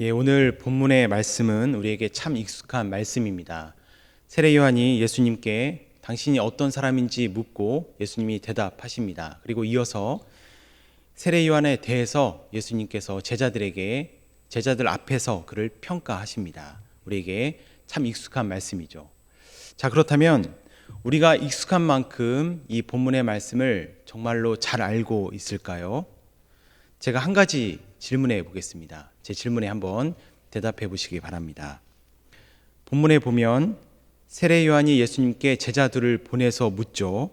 오늘 본문의 말씀은 우리에게 참 익숙한 말씀입니다. 세례 요한이 예수님께 당신이 어떤 사람인지 묻고 예수님이 대답하십니다. 그리고 이어서 세례 요한에 대해서 예수님께서 제자들 앞에서 그를 평가하십니다. 우리에게 참 익숙한 말씀이죠. 자, 그렇다면 우리가 익숙한 만큼 이 본문의 말씀을 정말로 잘 알고 있을까요? 제가 한 가지 질문해 보겠습니다. 제 질문에 한번 대답해 보시기 바랍니다. 본문에 보면 세례 요한이 예수님께 제자들을 보내서 묻죠.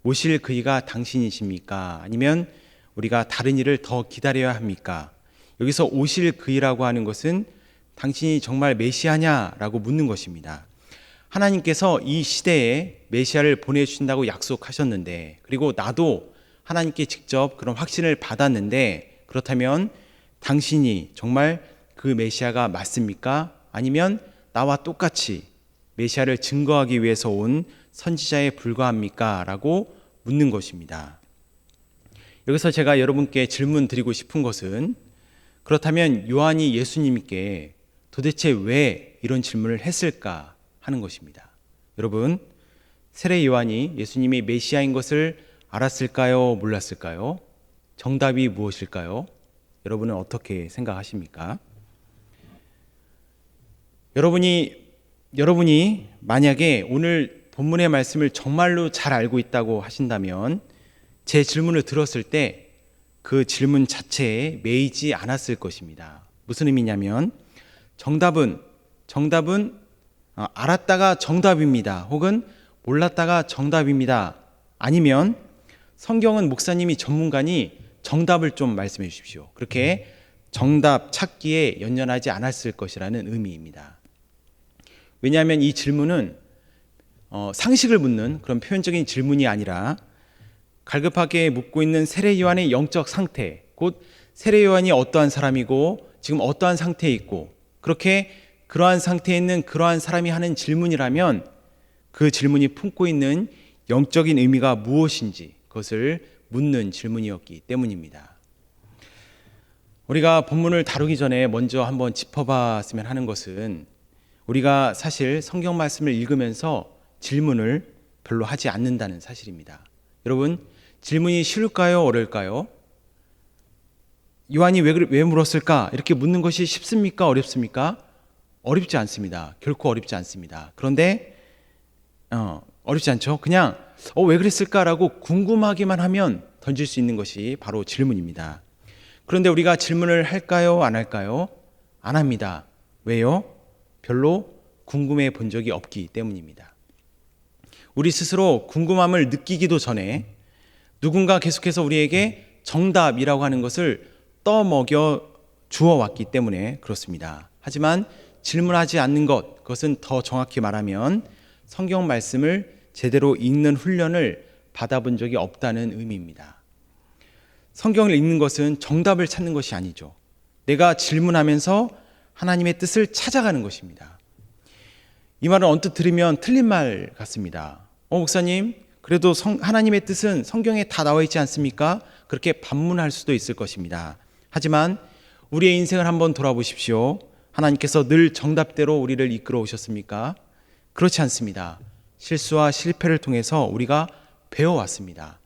오실 그이가 당신이십니까? 아니면 우리가 다른 이를 더 기다려야 합니까? 여기서 오실 그이라고 하는 것은 당신이 정말 메시아냐라고 묻는 것입니다. 하나님께서 이 시대에 메시아를 보내주신다고 약속하셨는데, 그리고 나도 하나님께 직접 그런 확신을 받았는데, 그렇다면 당신이 정말 그 메시아가 맞습니까? 아니면 나와 똑같이 메시아를 증거하기 위해서 온 선지자에 불과합니까? 라고 묻는 것입니다. 여기서 제가 여러분께 질문 드리고 싶은 것은, 그렇다면 요한이 예수님께 도대체 왜 이런 질문을 했을까 하는 것입니다. 여러분, 세례 요한이 예수님이 메시아인 것을 알았을까요? 몰랐을까요? 정답이 무엇일까요? 여러분은 어떻게 생각하십니까? 여러분이 만약에 오늘 본문의 말씀을 정말로 잘 알고 있다고 하신다면 제 질문을 들었을 때 그 질문 자체에 매이지 않았을 것입니다. 무슨 의미냐면 정답은 알았다가 정답입니다. 혹은 몰랐다가 정답입니다. 아니면 성경은 목사님이 전문가니 정답을 좀 말씀해 주십시오. 그렇게 정답 찾기에 연연하지 않았을 것이라는 의미입니다. 왜냐하면 이 질문은 상식을 묻는 그런 표현적인 질문이 아니라 갈급하게 묻고 있는 세례 요한의 영적 상태, 곧 세례 요한이 어떠한 사람이고 지금 어떠한 상태에 있고, 그렇게 그러한 상태에 있는 그러한 사람이 하는 질문이라면 그 질문이 품고 있는 영적인 의미가 무엇인지 그것을 묻는 질문이었기 때문입니다. 우리가 본문을 다루기 전에 먼저 한번 짚어봤으면 하는 것은, 우리가 사실 성경 말씀을 읽으면서 질문을 별로 하지 않는다는 사실입니다. 여러분, 질문이 쉬울까요? 어려울까요? 요한이 왜 물었을까? 이렇게 묻는 것이 쉽습니까? 어렵습니까? 어렵지 않습니다. 결코 어렵지 않습니다. 그런데 어렵지 않죠? 그냥 왜 그랬을까라고 궁금하기만 하면 던질 수 있는 것이 바로 질문입니다. 그런데 우리가 질문을 할까요? 안 할까요? 안 합니다. 왜요? 별로 궁금해 본 적이 없기 때문입니다. 우리 스스로 궁금함을 느끼기도 전에 누군가 계속해서 우리에게 정답이라고 하는 것을 떠먹여 주어왔기 때문에 그렇습니다. 하지만 질문하지 않는 것, 그것은 더 정확히 말하면 성경 말씀을 제대로 읽는 훈련을 받아본 적이 없다는 의미입니다. 성경을 읽는 것은 정답을 찾는 것이 아니죠. 내가 질문하면서 하나님의 뜻을 찾아가는 것입니다. 이 말은 언뜻 들으면 틀린 말 같습니다. 목사님, 그래도 하나님의 뜻은 성경에 다 나와 있지 않습니까? 그렇게 반문할 수도 있을 것입니다. 하지만 우리의 인생을 한번 돌아보십시오. 하나님께서 늘 정답대로 우리를 이끌어 오셨습니까? 그렇지 않습니다. 실수와 실패를 통해서 우리가 배워왔습니다.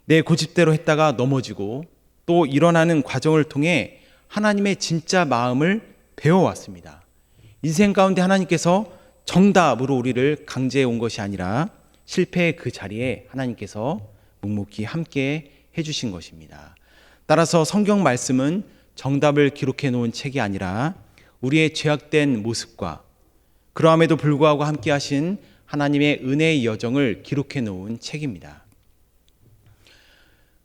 내 고집대로 했다가 넘어지고 또 일어나는 과정을 통해 하나님의 진짜 마음을 배워왔습니다. 인생 가운데 하나님께서 정답으로 우리를 강제해 온 것이 아니라 실패의 그 자리에 하나님께서 묵묵히 함께 해주신 것입니다. 따라서 성경 말씀은 정답을 기록해 놓은 책이 아니라 우리의 죄악된 모습과 그러함에도 불구하고 함께 하신 하나님의 은혜의 여정을 기록해 놓은 책입니다.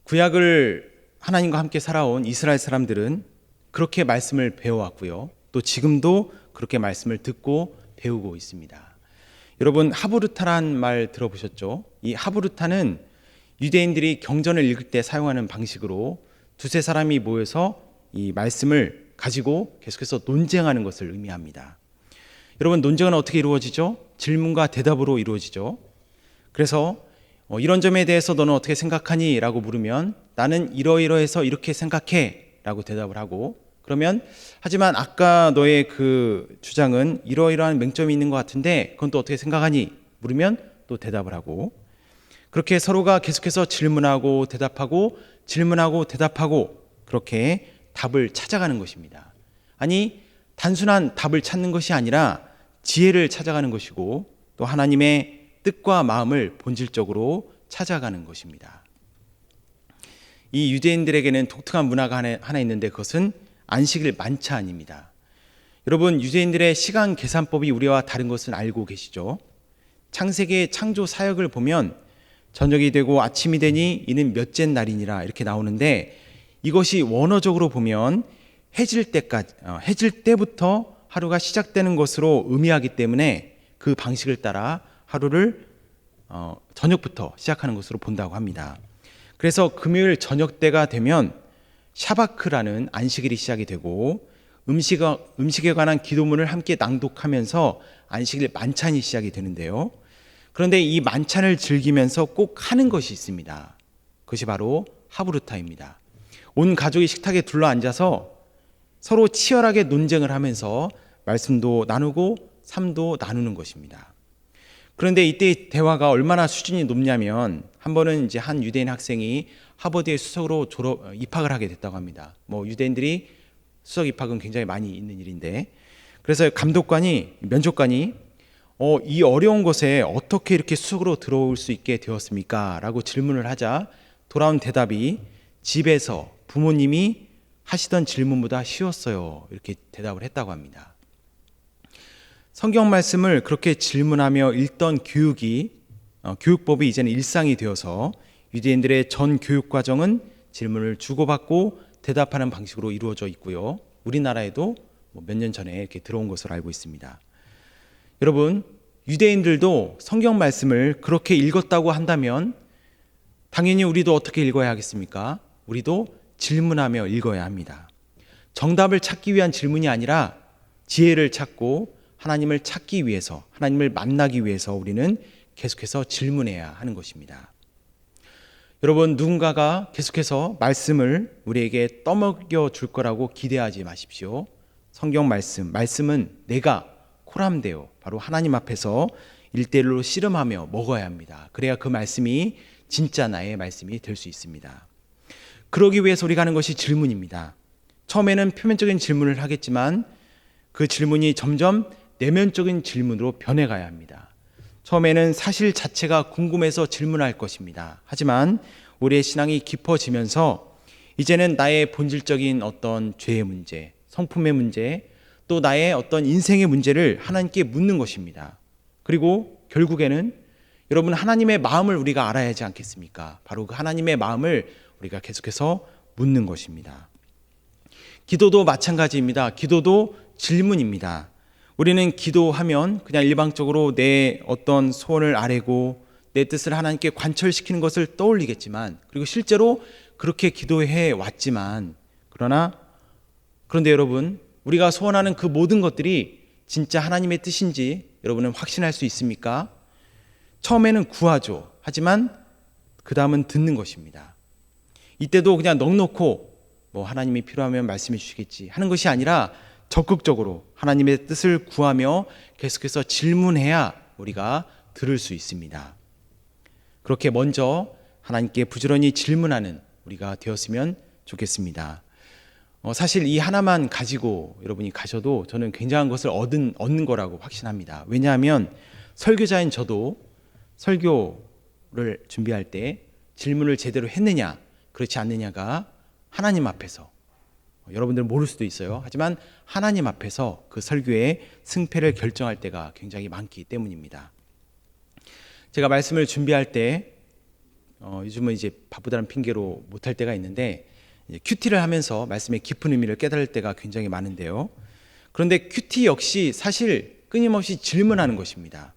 구약을 하나님과 함께 살아온 이스라엘 사람들은 그렇게 말씀을 배워왔고요. 또 지금도 그렇게 말씀을 듣고 배우고 있습니다. 여러분, 하브루타란 말 들어보셨죠? 이 하브루타는 유대인들이 경전을 읽을 때 사용하는 방식으로 두세 사람이 모여서 이 말씀을 가지고 계속해서 논쟁하는 것을 의미합니다. 여러분, 논쟁은 어떻게 이루어지죠? 질문과 대답으로 이루어지죠. 그래서 이런 점에 대해서 너는 어떻게 생각하니? 라고 물으면 나는 이러이러해서 이렇게 생각해 라고 대답을 하고, 그러면 하지만 아까 너의 그 주장은 이러이러한 맹점이 있는 것 같은데 그건 또 어떻게 생각하니? 물으면 또 대답을 하고, 그렇게 서로가 계속해서 질문하고 대답하고 질문하고 대답하고 그렇게 답을 찾아가는 것입니다. 아니, 단순한 답을 찾는 것이 아니라 지혜를 찾아가는 것이고 또 하나님의 뜻과 마음을 본질적으로 찾아가는 것입니다. 이 유대인들에게는 독특한 문화가 하나 있는데 그것은 안식일 만찬입니다. 여러분, 유대인들의 시간 계산법이 우리와 다른 것은 알고 계시죠? 창세기의 창조 사역을 보면 저녁이 되고 아침이 되니 이는 몇째 날이니라 이렇게 나오는데, 이것이 원어적으로 보면 해질 때부터 하루가 시작되는 것으로 의미하기 때문에 그 방식을 따라 하루를 저녁부터 시작하는 것으로 본다고 합니다. 그래서 금요일 저녁 때가 되면 샤바크라는 안식일이 시작이 되고 음식에 관한 기도문을 함께 낭독하면서 안식일 만찬이 시작이 되는데요. 그런데 이 만찬을 즐기면서 꼭 하는 것이 있습니다. 그것이 바로 하브루타입니다. 온 가족이 식탁에 둘러앉아서 서로 치열하게 논쟁을 하면서 말씀도 나누고 삶도 나누는 것입니다. 그런데 이때 대화가 얼마나 수준이 높냐면, 한 번은 이제 한 유대인 학생이 하버드의 수석으로 입학을 하게 됐다고 합니다. 유대인들이 수석 입학은 굉장히 많이 있는 일인데, 그래서 면접관이 이 어려운 곳에 어떻게 이렇게 수석으로 들어올 수 있게 되었습니까? 라고 질문을 하자 돌아온 대답이 집에서 부모님이 하시던 질문보다 쉬웠어요. 이렇게 대답을 했다고 합니다. 성경 말씀을 그렇게 질문하며 읽던 교육법이 이제는 일상이 되어서 유대인들의 전 교육 과정은 질문을 주고받고 대답하는 방식으로 이루어져 있고요. 우리나라에도 몇 년 전에 이렇게 들어온 것으로 알고 있습니다. 여러분, 유대인들도 성경 말씀을 그렇게 읽었다고 한다면 당연히 우리도 어떻게 읽어야 하겠습니까? 우리도 질문하며 읽어야 합니다. 정답을 찾기 위한 질문이 아니라 지혜를 찾고 하나님을 찾기 위해서, 하나님을 만나기 위해서 우리는 계속해서 질문해야 하는 것입니다. 여러분, 누군가가 계속해서 말씀을 우리에게 떠먹여 줄 거라고 기대하지 마십시오. 성경 말씀은 내가 코람데오, 바로 하나님 앞에서 1:1로 씨름하며 먹어야 합니다. 그래야 그 말씀이 진짜 나의 말씀이 될 수 있습니다. 그러기 위해서 우리가 하는 것이 질문입니다. 처음에는 표면적인 질문을 하겠지만 그 질문이 점점 내면적인 질문으로 변해가야 합니다. 처음에는 사실 자체가 궁금해서 질문할 것입니다. 하지만 우리의 신앙이 깊어지면서 이제는 나의 본질적인 어떤 죄의 문제, 성품의 문제, 또 나의 어떤 인생의 문제를 하나님께 묻는 것입니다. 그리고 결국에는 여러분, 하나님의 마음을 우리가 알아야 하지 않겠습니까? 바로 그 하나님의 마음을 우리가 계속해서 묻는 것입니다. 기도도 마찬가지입니다. 기도도 질문입니다. 우리는 기도하면 그냥 일방적으로 내 어떤 소원을 아뢰고 내 뜻을 하나님께 관철시키는 것을 떠올리겠지만, 그리고 실제로 그렇게 기도해 왔지만, 그런데 여러분, 우리가 소원하는 그 모든 것들이 진짜 하나님의 뜻인지 여러분은 확신할 수 있습니까? 처음에는 구하죠. 하지만 그 다음은 듣는 것입니다. 이때도 그냥 넉놓고 하나님이 필요하면 말씀해 주시겠지 하는 것이 아니라 적극적으로 하나님의 뜻을 구하며 계속해서 질문해야 우리가 들을 수 있습니다. 그렇게 먼저 하나님께 부지런히 질문하는 우리가 되었으면 좋겠습니다. 사실 이 하나만 가지고 여러분이 가셔도 저는 굉장한 것을 얻는 거라고 확신합니다. 왜냐하면 설교자인 저도 설교를 준비할 때 질문을 제대로 했느냐 그렇지 않느냐가 하나님 앞에서, 여러분들은 모를 수도 있어요. 하지만 하나님 앞에서 그 설교의 승패를 결정할 때가 굉장히 많기 때문입니다. 제가 말씀을 준비할 때 요즘은 이제 바쁘다는 핑계로 못할 때가 있는데 큐티를 하면서 말씀의 깊은 의미를 깨달을 때가 굉장히 많은데요. 그런데 큐티 역시 사실 끊임없이 질문하는 것입니다.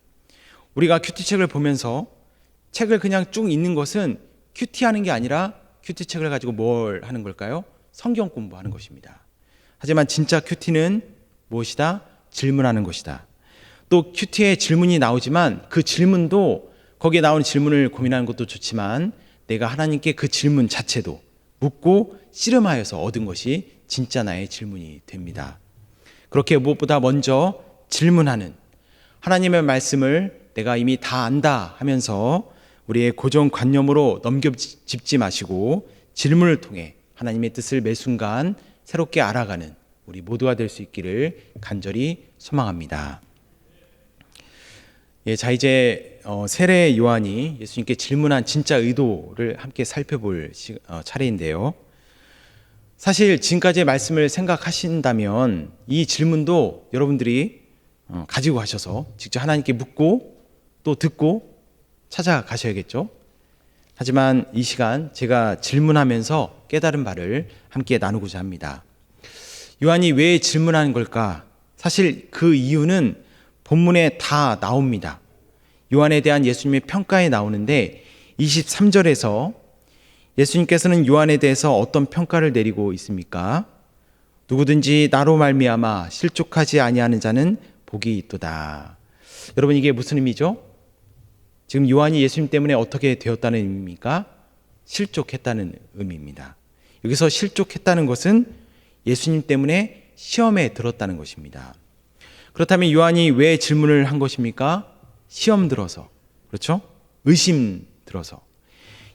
우리가 큐티 책을 보면서 책을 그냥 쭉 읽는 것은 큐티하는 게 아니라 큐티 책을 가지고 뭘 하는 걸까요? 성경 공부하는 것입니다. 하지만 진짜 큐티는 무엇이다? 질문하는 것이다. 또 큐티에 질문이 나오지만 그 질문도, 거기에 나오는 질문을 고민하는 것도 좋지만 내가 하나님께 그 질문 자체도 묻고 씨름하여서 얻은 것이 진짜 나의 질문이 됩니다. 그렇게 무엇보다 먼저 질문하는, 하나님의 말씀을 내가 이미 다 안다 하면서 우리의 고정관념으로 넘겨짚지 마시고 질문을 통해 하나님의 뜻을 매 순간 새롭게 알아가는 우리 모두가 될 수 있기를 간절히 소망합니다. 자, 이제 세례 요한이 예수님께 질문한 진짜 의도를 함께 살펴볼 차례인데요. 사실 지금까지의 말씀을 생각하신다면 이 질문도 여러분들이 가지고 가셔서 직접 하나님께 묻고 또 듣고 찾아가셔야겠죠. 하지만 이 시간 제가 질문하면서 깨달은 바를 함께 나누고자 합니다. 요한이 왜 질문하는 걸까? 사실 그 이유는 본문에 다 나옵니다. 요한에 대한 예수님의 평가에 나오는데 23절에서 예수님께서는 요한에 대해서 어떤 평가를 내리고 있습니까? 누구든지 나로 말미암아 실족하지 아니하는 자는 복이 있도다. 여러분, 이게 무슨 의미죠? 지금 요한이 예수님 때문에 어떻게 되었다는 의미입니까? 실족했다는 의미입니다. 여기서 실족했다는 것은 예수님 때문에 시험에 들었다는 것입니다. 그렇다면 요한이 왜 질문을 한 것입니까? 시험 들어서, 그렇죠? 의심 들어서.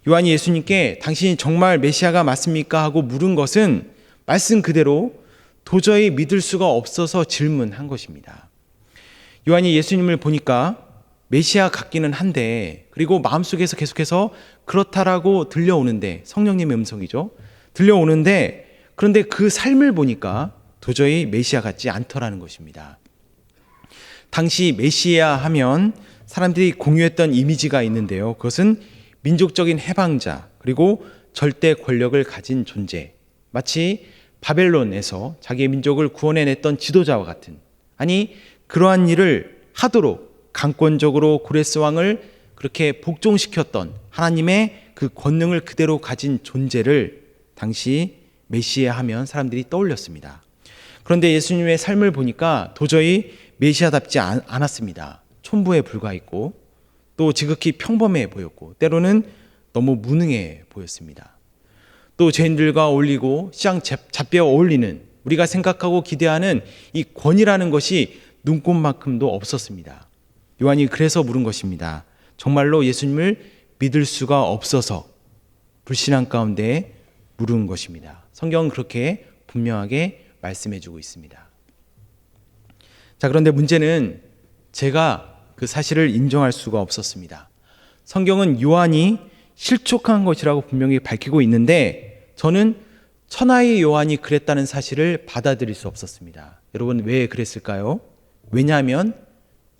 요한이 예수님께 당신이 정말 메시아가 맞습니까? 하고 물은 것은 말씀 그대로 도저히 믿을 수가 없어서 질문한 것입니다. 요한이 예수님을 보니까 메시아 같기는 한데, 그리고 마음속에서 계속해서 그렇다라고 들려오는데, 성령님의 음성이죠. 들려오는데, 그런데 그 삶을 보니까 도저히 메시아 같지 않더라는 것입니다. 당시 메시아 하면 사람들이 공유했던 이미지가 있는데요. 그것은 민족적인 해방자, 그리고 절대 권력을 가진 존재, 마치 바벨론에서 자기의 민족을 구원해냈던 지도자와 같은, 아니 그러한 일을 하도록 강권적으로 고레스 왕을 그렇게 복종시켰던 하나님의 그 권능을 그대로 가진 존재를 당시 메시아 하면 사람들이 떠올렸습니다. 그런데 예수님의 삶을 보니까 도저히 메시아답지 않았습니다. 촌부에 불과했고 또 지극히 평범해 보였고 때로는 너무 무능해 보였습니다. 또 죄인들과 어울리고 시장 잡혀 어울리는, 우리가 생각하고 기대하는 이 권위라는 것이 눈꼽만큼도 없었습니다. 요한이 그래서 물은 것입니다. 정말로 예수님을 믿을 수가 없어서 불신앙 가운데 물은 것입니다. 성경은 그렇게 분명하게 말씀해주고 있습니다. 자, 그런데 문제는 제가 그 사실을 인정할 수가 없었습니다. 성경은 요한이 실족한 것이라고 분명히 밝히고 있는데 저는 천하의 요한이 그랬다는 사실을 받아들일 수 없었습니다. 여러분, 왜 그랬을까요? 왜냐하면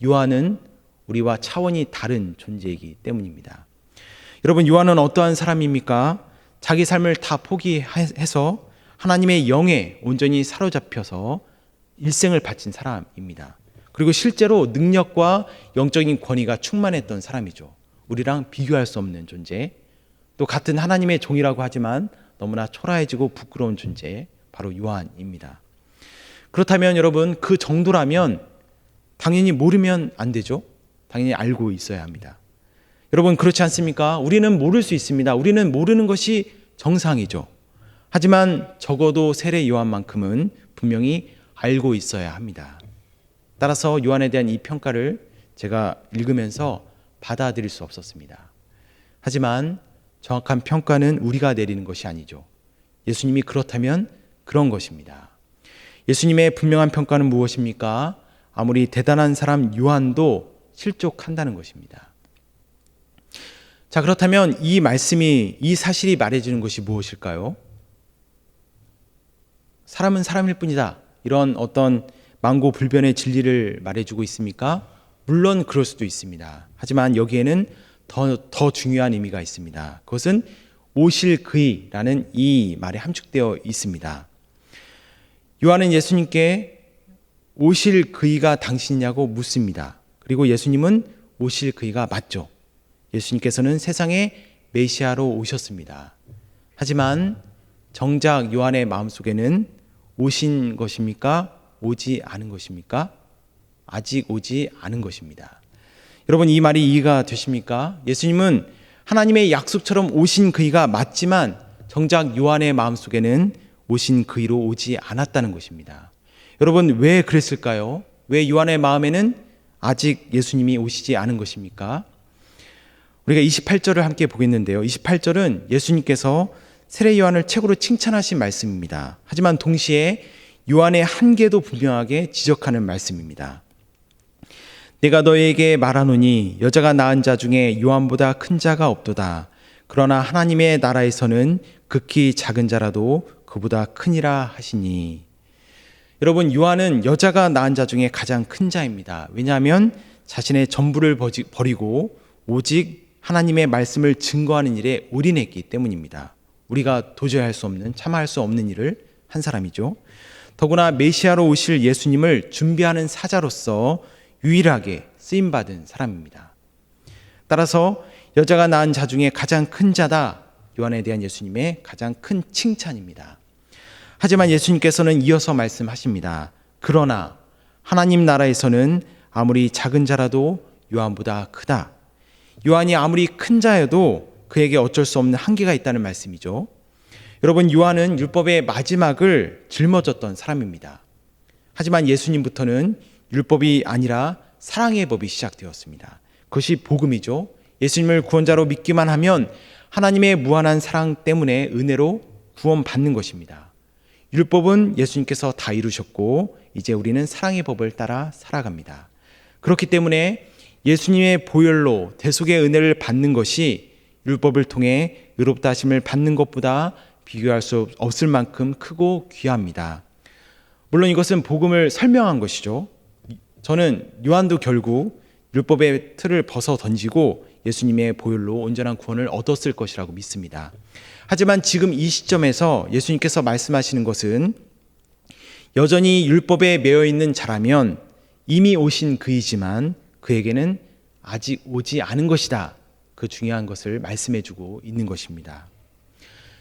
요한은 우리와 차원이 다른 존재이기 때문입니다. 여러분, 요한은 어떠한 사람입니까? 자기 삶을 다 포기해서 하나님의 영에 온전히 사로잡혀서 일생을 바친 사람입니다. 그리고 실제로 능력과 영적인 권위가 충만했던 사람이죠. 우리랑 비교할 수 없는 존재, 또 같은 하나님의 종이라고 하지만 너무나 초라해지고 부끄러운 존재, 바로 요한입니다. 그렇다면 여러분, 그 정도라면 당연히 모르면 안 되죠. 당연히 알고 있어야 합니다. 여러분, 그렇지 않습니까? 우리는 모를 수 있습니다. 우리는 모르는 것이 정상이죠. 하지만 적어도 세례 요한만큼은 분명히 알고 있어야 합니다. 따라서 요한에 대한 이 평가를 제가 읽으면서 받아들일 수 없었습니다. 하지만 정확한 평가는 우리가 내리는 것이 아니죠. 예수님이 그렇다면 그런 것입니다. 예수님의 분명한 평가는 무엇입니까? 아무리 대단한 사람 요한도 실족한다는 것입니다. 자, 그렇다면 이 말씀이, 이 사실이 말해주는 것이 무엇일까요? 사람은 사람일 뿐이다, 이런 어떤 만고불변의 진리를 말해주고 있습니까? 물론 그럴 수도 있습니다. 하지만 여기에는 더 중요한 의미가 있습니다. 그것은 오실 그이라는 이 말에 함축되어 있습니다. 요한은 예수님께 오실 그이가 당신이냐고 묻습니다. 그리고 예수님은 오실 그이가 맞죠. 예수님께서는 세상에 메시아로 오셨습니다. 하지만 정작 요한의 마음속에는 오신 것입니까? 오지 않은 것입니까? 아직 오지 않은 것입니다. 여러분, 이 말이 이해가 되십니까? 예수님은 하나님의 약속처럼 오신 그이가 맞지만 정작 요한의 마음속에는 모신 그이로 오지 않았다는 것입니다. 여러분, 왜 그랬을까요? 왜 요한의 마음에는 아직 예수님이 오시지 않은 것입니까? 우리가 28절을 함께 보겠는데요. 28절은 예수님께서 세례 요한을 최고로 칭찬하신 말씀입니다. 하지만 동시에 요한의 한계도 분명하게 지적하는 말씀입니다. 내가 너희에게 말하노니 여자가 낳은 자 중에 요한보다 큰 자가 없도다. 그러나 하나님의 나라에서는 극히 작은 자라도 그보다 크니라 하시니. 여러분, 요한은 여자가 낳은 자 중에 가장 큰 자입니다. 왜냐하면 자신의 전부를 버리고 오직 하나님의 말씀을 증거하는 일에 올인했기 때문입니다. 우리가 도저히 할 수 없는, 참아할 수 없는 일을 한 사람이죠. 더구나 메시아로 오실 예수님을 준비하는 사자로서 유일하게 쓰임받은 사람입니다. 따라서 여자가 낳은 자 중에 가장 큰 자다, 요한에 대한 예수님의 가장 큰 칭찬입니다. 하지만 예수님께서는 이어서 말씀하십니다. 그러나 하나님 나라에서는 아무리 작은 자라도 요한보다 크다. 요한이 아무리 큰 자여도 그에게 어쩔 수 없는 한계가 있다는 말씀이죠. 여러분, 요한은 율법의 마지막을 짊어졌던 사람입니다. 하지만 예수님부터는 율법이 아니라 사랑의 법이 시작되었습니다. 그것이 복음이죠. 예수님을 구원자로 믿기만 하면 하나님의 무한한 사랑 때문에 은혜로 구원받는 것입니다. 율법은 예수님께서 다 이루셨고 이제 우리는 사랑의 법을 따라 살아갑니다. 그렇기 때문에 예수님의 보혈로 대속의 은혜를 받는 것이 율법을 통해 의롭다 하심을 받는 것보다 비교할 수 없을 만큼 크고 귀합니다. 물론 이것은 복음을 설명한 것이죠. 저는 요한도 결국 율법의 틀을 벗어 던지고 예수님의 보혈로 온전한 구원을 얻었을 것이라고 믿습니다. 하지만 지금 이 시점에서 예수님께서 말씀하시는 것은 여전히 율법에 매여 있는 자라면 이미 오신 그이지만 그에게는 아직 오지 않은 것이다. 그 중요한 것을 말씀해 주고 있는 것입니다.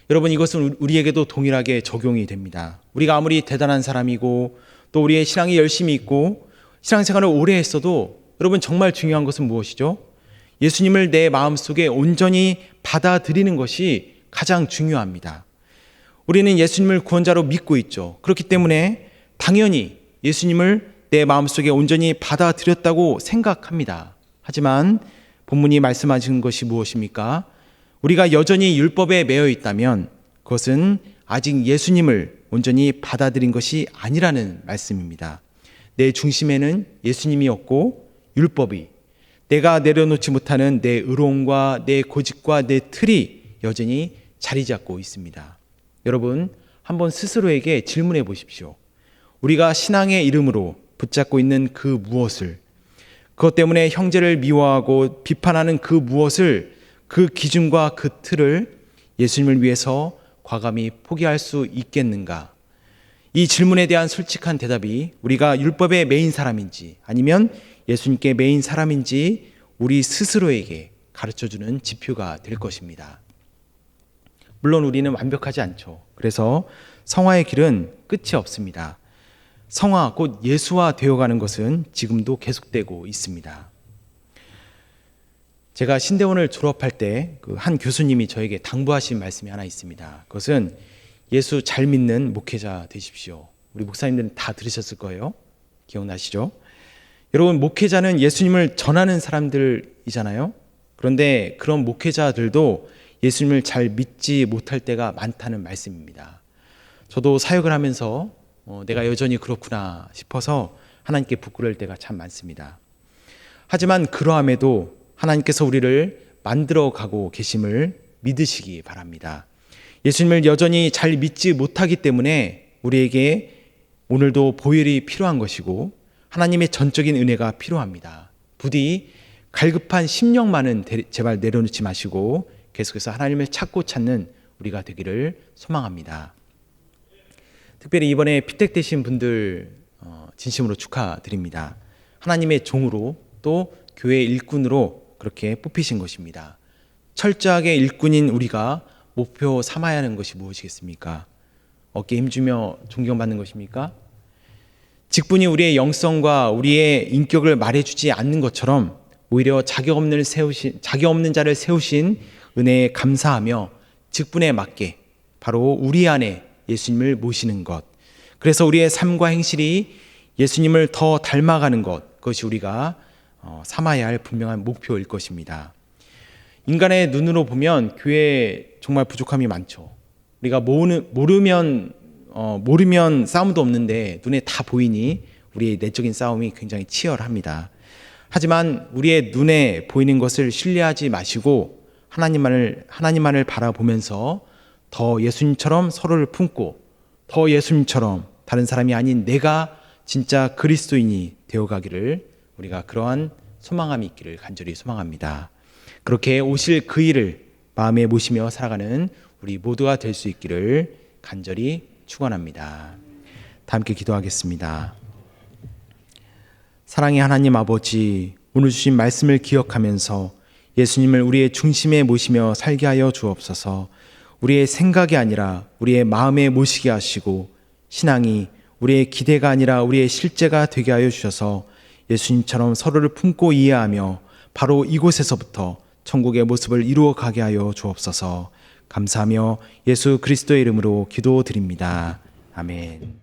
여러분, 이것은 우리에게도 동일하게 적용이 됩니다. 우리가 아무리 대단한 사람이고 또 우리의 신앙이 열심히 있고 신앙생활을 오래 했어도 여러분, 정말 중요한 것은 무엇이죠? 예수님을 내 마음속에 온전히 받아들이는 것이 가장 중요합니다. 우리는 예수님을 구원자로 믿고 있죠. 그렇기 때문에 당연히 예수님을 내 마음속에 온전히 받아들였다고 생각합니다. 하지만 본문이 말씀하시는 것이 무엇입니까? 우리가 여전히 율법에 매여 있다면 그것은 아직 예수님을 온전히 받아들인 것이 아니라는 말씀입니다. 내 중심에는 예수님이었고 율법이 내가 내려놓지 못하는 내 의로움과 내 고집과 내 틀이 여전히 자리 잡고 있습니다. 여러분, 한번 스스로에게 질문해 보십시오. 우리가 신앙의 이름으로 붙잡고 있는 그 무엇을, 그것 때문에 형제를 미워하고 비판하는 그 무엇을, 그 기준과 그 틀을 예수님을 위해서 과감히 포기할 수 있겠는가? 이 질문에 대한 솔직한 대답이 우리가 율법에 매인 사람인지 아니면 예수님께 매인 사람인지 우리 스스로에게 가르쳐주는 지표가 될 것입니다. 물론 우리는 완벽하지 않죠. 그래서 성화의 길은 끝이 없습니다. 성화, 곧 예수화 되어가는 것은 지금도 계속되고 있습니다. 제가 신대원을 졸업할 때 그 한 교수님이 저에게 당부하신 말씀이 하나 있습니다. 그것은 예수 잘 믿는 목회자 되십시오. 우리 목사님들은 다 들으셨을 거예요. 기억나시죠? 여러분, 목회자는 예수님을 전하는 사람들이잖아요. 그런데 그런 목회자들도 예수님을 잘 믿지 못할 때가 많다는 말씀입니다. 저도 사역을 하면서 내가 여전히 그렇구나 싶어서 하나님께 부끄러울 때가 참 많습니다. 하지만 그러함에도 하나님께서 우리를 만들어 가고 계심을 믿으시기 바랍니다. 예수님을 여전히 잘 믿지 못하기 때문에 우리에게 오늘도 보혈이 필요한 것이고 하나님의 전적인 은혜가 필요합니다. 부디 갈급한 심령만은 제발 내려놓지 마시고 계속해서 하나님을 찾고 찾는 우리가 되기를 소망합니다. 특별히 이번에 피택되신 분들 진심으로 축하드립니다. 하나님의 종으로 또 교회의 일꾼으로 그렇게 뽑히신 것입니다. 철저하게 일꾼인 우리가 목표 삼아야 하는 것이 무엇이겠습니까? 어깨 힘주며 존경받는 것입니까? 직분이 우리의 영성과 우리의 인격을 말해주지 않는 것처럼 오히려 자격 없는 자를 세우신 은혜에 감사하며 직분에 맞게 바로 우리 안에 예수님을 모시는 것. 그래서 우리의 삶과 행실이 예수님을 더 닮아가는 것, 그것이 우리가 삼아야 할 분명한 목표일 것입니다. 인간의 눈으로 보면 교회에 정말 부족함이 많죠. 우리가 모르면 싸움도 없는데 눈에 다 보이니 우리의 내적인 싸움이 굉장히 치열합니다. 하지만 우리의 눈에 보이는 것을 신뢰하지 마시고 하나님만을 바라보면서 더 예수님처럼 서로를 품고 더 예수님처럼 다른 사람이 아닌 내가 진짜 그리스도인이 되어가기를 우리가 그러한 소망함이 있기를 간절히 소망합니다. 그렇게 오실 그 일을 마음에 모시며 살아가는 우리 모두가 될 수 있기를 간절히 축원합니다. 다 함께 기도하겠습니다. 사랑의 하나님 아버지, 오늘 주신 말씀을 기억하면서 예수님을 우리의 중심에 모시며 살게 하여 주옵소서. 우리의 생각이 아니라 우리의 마음에 모시게 하시고 신앙이 우리의 기대가 아니라 우리의 실제가 되게 하여 주셔서 예수님처럼 서로를 품고 이해하며 바로 이곳에서부터 천국의 모습을 이루어 가게 하여 주옵소서. 감사하며 예수 그리스도의 이름으로 기도드립니다. 아멘.